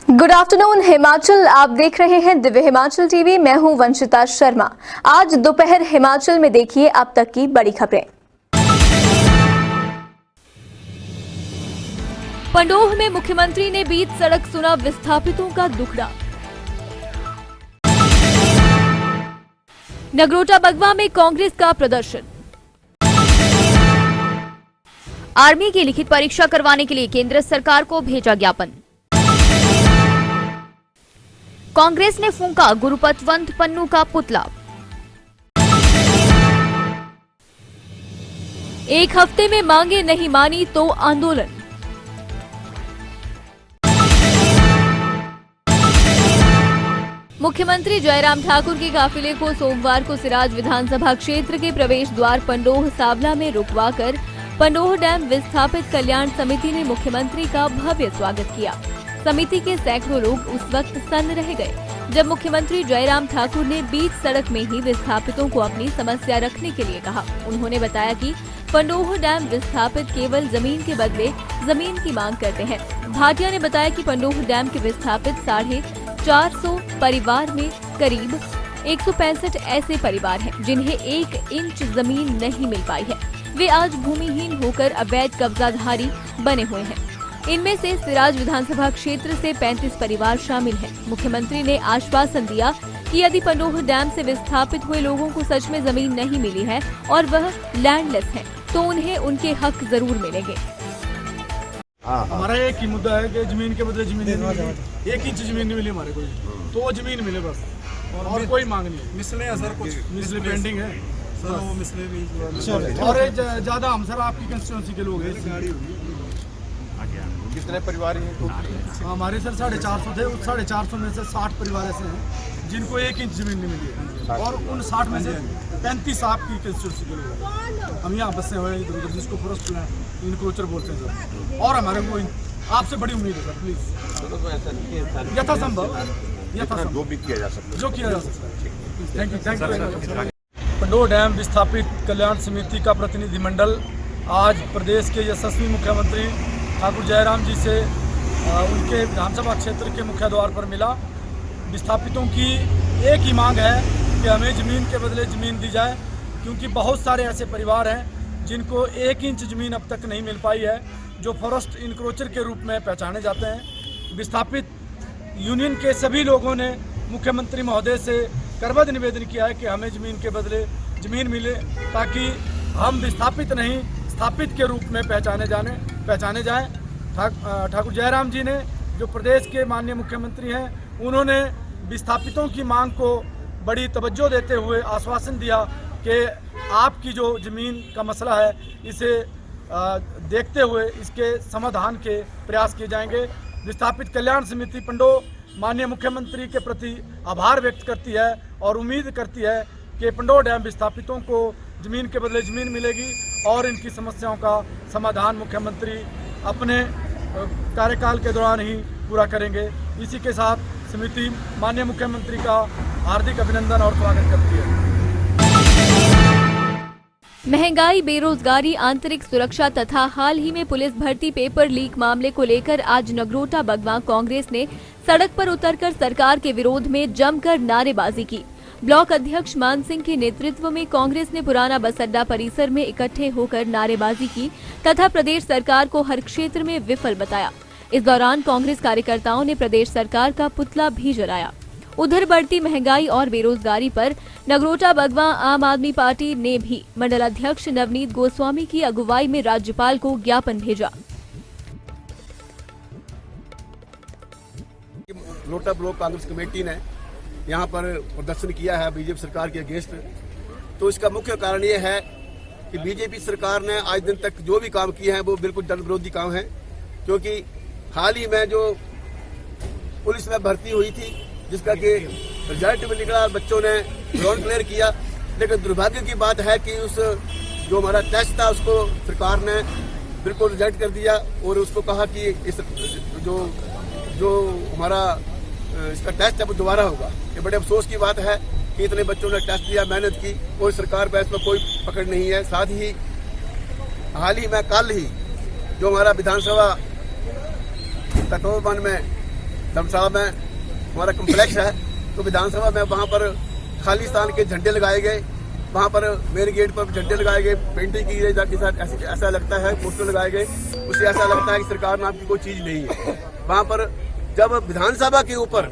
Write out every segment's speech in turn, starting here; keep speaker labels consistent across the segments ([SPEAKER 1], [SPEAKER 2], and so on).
[SPEAKER 1] Good afternoon Himachal, आप देख रहे हैं दिव्य हिमाचल टीवी। मैं हूं वंशिता शर्मा। आज दोपहर हिमाचल में देखिए अब तक की बड़ी खबरें।
[SPEAKER 2] पंडोह में मुख्यमंत्री ने बीच सड़क सुना विस्थापितों का दुखड़ा। नगरोटा बगवा में कांग्रेस का प्रदर्शन। आर्मी की लिखित परीक्षा करवाने के लिए केंद्र सरकार को भेजा ज्ञापन। कांग्रेस ने फूंका गुरुपतवंत पन्नू का पुतला। एक हफ्ते में मांगे नहीं मानी तो आंदोलन। मुख्यमंत्री जयराम ठाकुर के काफिले को सोमवार को सिराज विधानसभा क्षेत्र के प्रवेश द्वार पंडोह सावला में रुकवाकर पंडोह डैम विस्थापित कल्याण समिति ने मुख्यमंत्री का भव्य स्वागत किया। समिति के सैकड़ों लोग उस वक्त सन्न रह गए जब मुख्यमंत्री जयराम ठाकुर ने बीच सड़क में ही विस्थापितों को अपनी समस्या रखने के लिए कहा। उन्होंने बताया कि पंडोह डैम विस्थापित केवल जमीन के बदले जमीन की मांग करते हैं। भाटिया ने बताया कि पंडोह डैम के विस्थापित 450 परिवार में करीब 165 ऐसे परिवार हैं जिन्हें 1 इंच जमीन नहीं मिल पाई है। वे आज भूमिहीन होकर अवैध कब्जाधारी बने हुए हैं। इनमें से सिराज विधानसभा क्षेत्र से 35 परिवार शामिल हैं। मुख्यमंत्री ने आश्वासन दिया कि यदि पंडोह डैम से विस्थापित हुए लोगों को सच में जमीन नहीं मिली है और वह लैंडलेस हैं, तो उन्हें उनके हक जरूर मिलेंगे।
[SPEAKER 3] हमारा एक ही मुद्दा है कि जमीन के बदले जमीन नहीं मिली, 1 इंच जमीन नहीं मिली हमारे को, तो वो जमीन मिले बस, और कोई मांग नहीं। मिसले है सर, कुछ मिसले पेंडिंग है सर, वो मिसले भी और ज्यादा हम सर आपकी कंस्टिट्यूंसी के लोग हैं।
[SPEAKER 4] कितने परिवार हैं?
[SPEAKER 3] हमारे सर 450 थे, उस 450 में से 60 परिवार ऐसे हैं जिनको 1 इंच जमीन नहीं मिली है, और उन 60 में से 35 आपकी कंस्टिट्यूंसी के लोग हैं। हम यहाँ बसे हुए इधर उधर, जिसको फॉरेस्ट इनक्रोचर बोलते हैं सर, और हमारे को आपसे बड़ी उम्मीद है सर, प्लीज यथासंभव
[SPEAKER 4] जो भी किया जा सकता है,
[SPEAKER 3] जो किया जा सकता है। Thank you. पंडोह डैम विस्थापित कल्याण समिति का प्रतिनिधिमंडल आज प्रदेश के यशस्वी मुख्यमंत्री ठाकुर जयराम जी से उनके विधानसभा क्षेत्र के मुख्य द्वार पर मिला। विस्थापितों की एक ही मांग है कि हमें ज़मीन के बदले ज़मीन दी जाए, क्योंकि बहुत सारे ऐसे परिवार हैं जिनको 1 इंच ज़मीन अब तक नहीं मिल पाई है, जो फॉरेस्ट इनक्रोचर के रूप में पहचाने जाते हैं। विस्थापित यूनियन के सभी लोगों ने मुख्यमंत्री महोदय से करबद्ध निवेदन किया है कि हमें ज़मीन के बदले ज़मीन मिले, ताकि हम विस्थापित नहीं स्थापित के रूप में पहचाने जाएं। ठाकुर जयराम जी ने, जो प्रदेश के माननीय मुख्यमंत्री हैं, उन्होंने विस्थापितों की मांग को बड़ी तवज्जो देते हुए आश्वासन दिया कि आपकी जो ज़मीन का मसला है, इसे देखते हुए इसके समाधान के प्रयास किए जाएंगे। विस्थापित कल्याण समिति पंडोह माननीय मुख्यमंत्री के प्रति आभार व्यक्त करती है और उम्मीद करती है कि पंडोह डैम विस्थापितों को ज़मीन के बदले ज़मीन मिलेगी और इनकी समस्याओं का समाधान मुख्यमंत्री अपने कार्यकाल के दौरान ही पूरा करेंगे। इसी के साथ समिति माननीय मुख्यमंत्री का हार्दिक अभिनंदन और स्वागत करती है।
[SPEAKER 2] महंगाई, बेरोजगारी, आंतरिक सुरक्षा तथा हाल ही में पुलिस भर्ती पेपर लीक मामले को लेकर आज नगरोटा बगवा कांग्रेस ने सड़क पर उतरकर सरकार के विरोध में जमकर नारेबाजी की। ब्लॉक अध्यक्ष मान सिंह के नेतृत्व में कांग्रेस ने पुराना बस अड्डा परिसर में इकट्ठे होकर नारेबाजी की तथा प्रदेश सरकार को हर क्षेत्र में विफल बताया। इस दौरान कांग्रेस कार्यकर्ताओं ने प्रदेश सरकार का पुतला भी जलाया। उधर बढ़ती महंगाई और बेरोजगारी पर नगरोटा बगवा आम आदमी पार्टी ने भी मंडल अध्यक्ष नवनीत गोस्वामी की अगुवाई में राज्यपाल को ज्ञापन भेजा।
[SPEAKER 4] नगरोटा ब्लॉक कांग्रेस कमेटी ने यहाँ पर प्रदर्शन किया है बीजेपी सरकार के अगेंस्ट। तो इसका मुख्य कारण ये है कि बीजेपी सरकार ने आज दिन तक जो भी काम किए हैं वो बिल्कुल जन विरोधी काम है, क्योंकि हाल ही में जो पुलिस में भर्ती हुई थी, जिसका कि रिजल्ट में निकला, बच्चों ने ग्राउंड क्लियर किया, लेकिन दुर्भाग्य की बात है कि उस जो हमारा टेस्ट था उसको सरकार ने बिल्कुल रिजेक्ट कर दिया और उसको कहा कि इस जो हमारा इसका टेस्ट है वो दोबारा होगा। ये बड़े अफसोस की बात है कि इतने बच्चों ने टेस्ट दिया, मेहनत की, और सरकार पर इसमें कोई पकड़ नहीं है। साथ ही हाल ही में कल ही जो हमारा विधानसभा तपोवन में धर्मशाला में हमारा कम्प्लेक्स है, तो विधानसभा में वहाँ पर खालिस्तान के झंडे लगाए गए, वहाँ पर मेन गेट पर झंडे लगाए गए, पेंटिंग की गई जाके साथ ऐसा लगता है, पोस्टर लगाए गए, उससे ऐसा लगता है कि सरकार नाम की कोई चीज़ नहीं है। वहाँ पर जब विधानसभा के ऊपर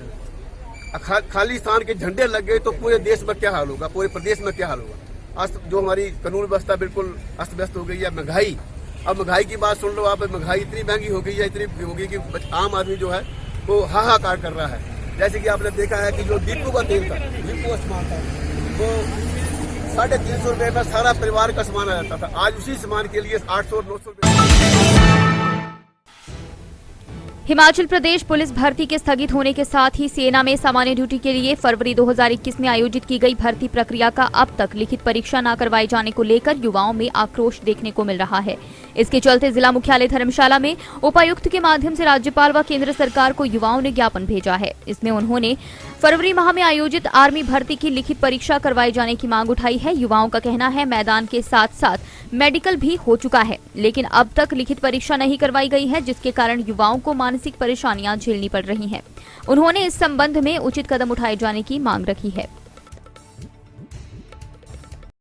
[SPEAKER 4] खालिस्तान के झंडे लग गए तो पूरे देश में क्या हाल होगा, पूरे प्रदेश में क्या हाल होगा। आज जो हमारी कानून व्यवस्था बिल्कुल अस्त व्यस्त हो गई है। महंगाई, अब महंगाई की बात सुन लो आप, महंगाई इतनी महंगी हो गई है, इतनी हो गई कि आम आदमी जो है वो हाहाकार कर रहा है। जैसे कि आपने देखा है कि जो डिपो का तेल था, डिपो सामान था, वो 350 रुपये में सारा परिवार का सामान आ जाता था। आज उसी सामान के लिए 800-900 रुपये।
[SPEAKER 2] हिमाचल प्रदेश पुलिस भर्ती के स्थगित होने के साथ ही सेना में सामान्य ड्यूटी के लिए फरवरी 2021 में आयोजित की गई भर्ती प्रक्रिया का अब तक लिखित परीक्षा न करवाए जाने को लेकर युवाओं में आक्रोश देखने को मिल रहा है। इसके चलते जिला मुख्यालय धर्मशाला में उपायुक्त के माध्यम से राज्यपाल व केंद्र सरकार को युवाओं ने ज्ञापन भेजा है। इसमें उन्होंने फरवरी माह में आयोजित आर्मी भर्ती की लिखित परीक्षा करवाए जाने की मांग उठाई है। युवाओं का कहना है मैदान के साथ साथ मेडिकल भी हो चुका है, लेकिन अब तक लिखित परीक्षा नहीं करवाई गई है, जिसके कारण युवाओं को मानसिक परेशानियां झेलनी पड़ रही हैं। उन्होंने इस संबंध में उचित कदम उठाए जाने की मांग रखी है।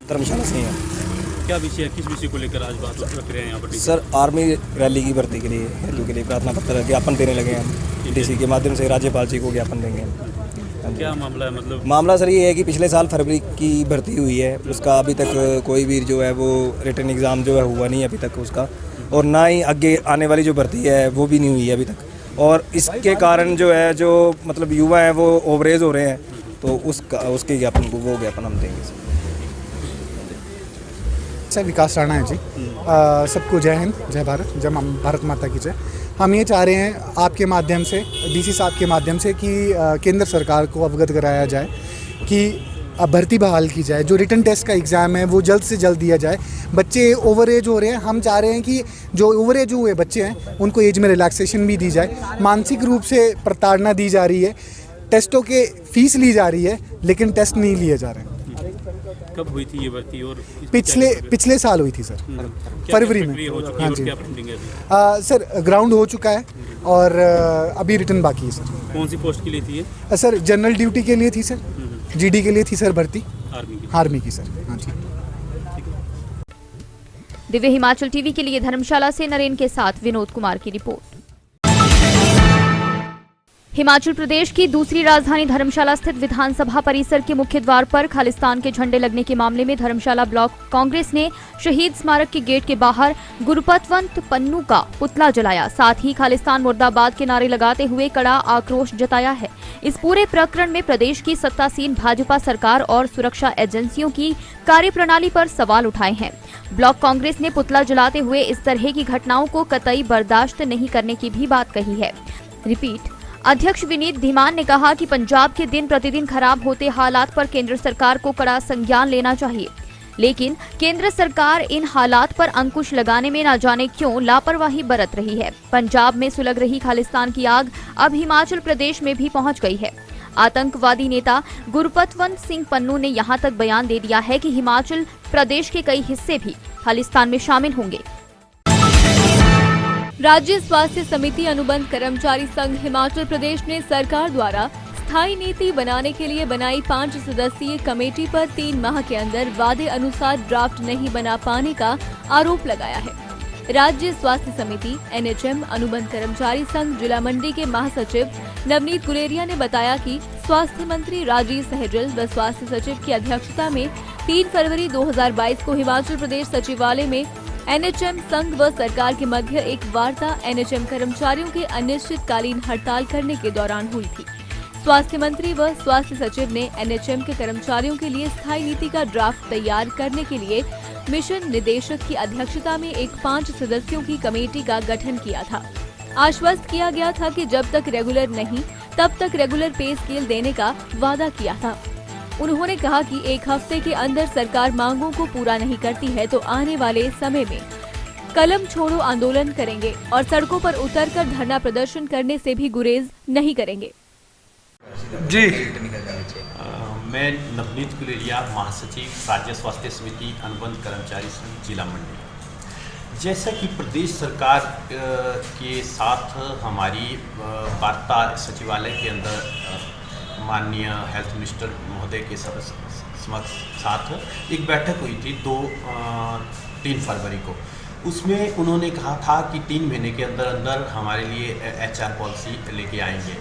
[SPEAKER 5] धर्मशाला से हैं।
[SPEAKER 6] क्या विषय है, किस विषय को लेकर आज बात रख रहे हैं यहाँ पर?
[SPEAKER 5] सर, आर्मी रैली की भर्ती के लिए हेतु के लिए प्रार्थना पत्र ज्ञापन देने लगे हैं हम। डीसी के माध्यम से राज्यपाल जी को ज्ञापन देंगे।
[SPEAKER 6] क्या मामला है? मतलब
[SPEAKER 5] मामला सर ये है कि पिछले साल फरवरी की भर्ती हुई है, उसका अभी तक कोई भी जो है वो रिटन एग्ज़ाम जो है हुआ नहीं अभी तक उसका, और ना ही आगे आने वाली जो भर्ती है वो भी नहीं हुई है अभी तक। और इसके कारण जो है जो मतलब युवा हैं वो ओवरेज हो रहे हैं, तो उसके ज्ञापन को वो ज्ञापन हम देंगे।
[SPEAKER 7] सर, विकास राणा है जी। सबको जय हिंद, जय भारत, जय भारत माता की जय। हम ये चाह रहे हैं आपके माध्यम से, डीसी साहब के माध्यम से, कि केंद्र सरकार को अवगत कराया जाए कि भर्ती बहाल की जाए। जो रिटन टेस्ट का एग्ज़ाम है वो जल्द से जल्द दिया जाए। बच्चे ओवर एज हो रहे हैं, हम चाह रहे हैं कि जो ओवर एज हुए बच्चे हैं उनको एज में रिलैक्सेशन भी दी जाए। मानसिक रूप से प्रताड़ना दी जा रही है, टेस्टों के फीस ली जा रही है, लेकिन टेस्ट नहीं लिए जा रहे हैं।
[SPEAKER 6] कब हुई थी ये भर्ती? और
[SPEAKER 7] पिछले साल हुई थी सर, फरवरी में। हाँ जी। सर, ग्राउंड हो चुका है और अभी रिटन बाकी है सर।
[SPEAKER 6] कौन सी पोस्ट के लिए थी ये?
[SPEAKER 7] सर, जनरल ड्यूटी के लिए थी सर, जीडी के लिए थी सर भर्ती, आर्मी की सर। हाँ जी।
[SPEAKER 2] दिव्य हिमाचल टीवी के लिए धर्मशाला से नरेन के साथ विनोद कुमार की रिपोर्ट। हिमाचल प्रदेश की दूसरी राजधानी धर्मशाला स्थित विधानसभा परिसर के मुख्य द्वार पर खालिस्तान के झंडे लगने के मामले में धर्मशाला ब्लॉक कांग्रेस ने शहीद स्मारक के गेट के बाहर गुरपतवंत पन्नू का पुतला जलाया। साथ ही खालिस्तान मुर्दाबाद के नारे लगाते हुए कड़ा आक्रोश जताया है। इस पूरे प्रकरण में प्रदेश की सत्तासीन भाजपा सरकार और सुरक्षा एजेंसियों की कार्यप्रणाली पर सवाल उठाए हैं। ब्लॉक कांग्रेस ने पुतला जलाते हुए इस तरह की घटनाओं को कतई बर्दाश्त नहीं करने की भी बात कही है। रिपीट। अध्यक्ष विनीत धीमान ने कहा कि पंजाब के दिन प्रतिदिन खराब होते हालात पर केंद्र सरकार को कड़ा संज्ञान लेना चाहिए, लेकिन केंद्र सरकार इन हालात पर अंकुश लगाने में न जाने क्यों लापरवाही बरत रही है। पंजाब में सुलग रही खालिस्तान की आग अब हिमाचल प्रदेश में भी पहुंच गई है। आतंकवादी नेता गुरपतवंत सिंह पन्नू ने यहां तक बयान दे दिया है कि हिमाचल प्रदेश के कई हिस्से भी खालिस्तान में शामिल होंगे। राज्य स्वास्थ्य समिति अनुबंध कर्मचारी संघ हिमाचल प्रदेश ने सरकार द्वारा स्थायी नीति बनाने के लिए बनाई 5 सदस्यीय कमेटी पर 3 माह के अंदर वादे अनुसार ड्राफ्ट नहीं बना पाने का आरोप लगाया है। राज्य स्वास्थ्य समिति एनएचएम अनुबंध कर्मचारी संघ जिला मंडी के महासचिव नवनीत गुलेरिया ने बताया कि स्वास्थ्य मंत्री राजीव सहजल व स्वास्थ्य सचिव की अध्यक्षता में 3 फरवरी 2022 को हिमाचल प्रदेश सचिवालय में एनएचएम संघ व सरकार के मध्य एक वार्ता एनएचएम कर्मचारियों के अनिश्चितकालीन हड़ताल करने के दौरान हुई थी। स्वास्थ्य मंत्री व स्वास्थ्य सचिव ने एनएचएम के कर्मचारियों के लिए स्थायी नीति का ड्राफ्ट तैयार करने के लिए मिशन निदेशक की अध्यक्षता में एक 5 सदस्यों की कमेटी का गठन किया था। आश्वस्त किया गया था कि जब तक रेगुलर नहीं तब तक रेगुलर पे स्केल देने का वादा किया था। उन्होंने कहा कि 1 हफ्ते के अंदर सरकार मांगों को पूरा नहीं करती है तो आने वाले समय में कलम छोड़ो आंदोलन करेंगे और सड़कों पर उतरकर धरना प्रदर्शन करने से भी गुरेज नहीं करेंगे।
[SPEAKER 3] जी,
[SPEAKER 6] मैं नवनीत गुलेरिया, महासचिव राज्य स्वास्थ्य समिति अनुबंध कर्मचारी संघ जिला मंडी। जैसा कि प्रदेश सरकार के साथ हमारी वार्ता सचिवालय के अंदर माननीय हेल्थ मिनिस्टर महोदय के साथ एक बैठक हुई थी 3 फरवरी को। उसमें उन्होंने कहा था कि 3 महीने के अंदर अंदर हमारे लिए HR पॉलिसी लेके आएंगे,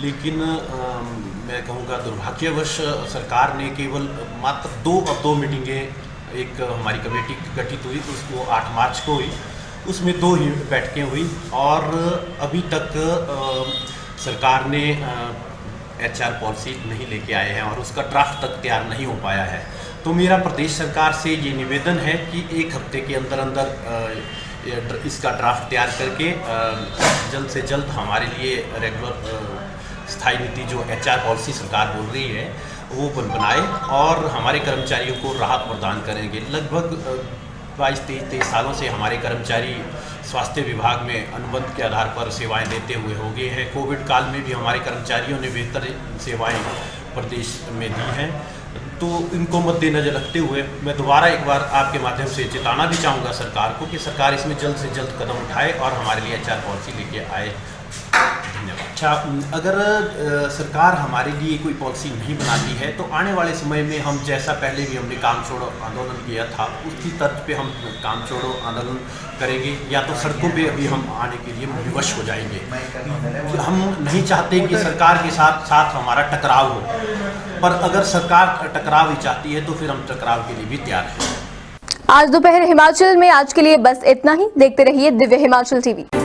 [SPEAKER 6] लेकिन मैं कहूँगा दुर्भाग्यवश सरकार ने केवल मात्र 2 मीटिंगें, एक हमारी कमेटी गठित हुई तो उसको 8 मार्च को हुई, उसमें 2 ही बैठकें हुई और अभी तक सरकार ने HR पॉलिसी नहीं लेके आए हैं और उसका ड्राफ्ट तक तैयार नहीं हो पाया है। तो मेरा प्रदेश सरकार से ये निवेदन है कि 1 हफ्ते के अंदर अंदर इसका ड्राफ्ट तैयार करके जल्द से जल्द हमारे लिए रेगुलर स्थायी नीति जो HR पॉलिसी सरकार बोल रही है वो बनाए और हमारे कर्मचारियों को राहत प्रदान करेंगे। लगभग 22-23 सालों से हमारे कर्मचारी स्वास्थ्य विभाग में अनुबंध के आधार पर सेवाएं देते हुए हो गए हैं। कोविड काल में भी हमारे कर्मचारियों ने बेहतर सेवाएं प्रदेश में दी हैं। तो इनको मद्देनजर रखते हुए मैं दोबारा एक बार आपके माध्यम से चेताना भी चाहूँगा सरकार को कि सरकार इसमें जल्द से जल्द कदम उठाए और हमारे लिए HR पॉलिसी लेके आए। धन्यवाद। अच्छा, अगर सरकार हमारे लिए कोई पॉलिसी नहीं बनाती है तो आने वाले समय में हम जैसा पहले भी हमने काम छोड़ो आंदोलन किया था उसकी तर्ज पे हम काम छोड़ो आंदोलन करेंगे या तो सड़कों पे अभी हम आने के लिए विवश हो जाएंगे। हम नहीं चाहते कि सरकार के साथ हमारा टकराव हो, पर अगर सरकार टकराव ही चाहती है तो फिर हम टकराव के लिए भी तैयार हैं।
[SPEAKER 1] आज दोपहर हिमाचल में आज के लिए बस इतना ही। देखते रहिए दिव्य हिमाचल TV।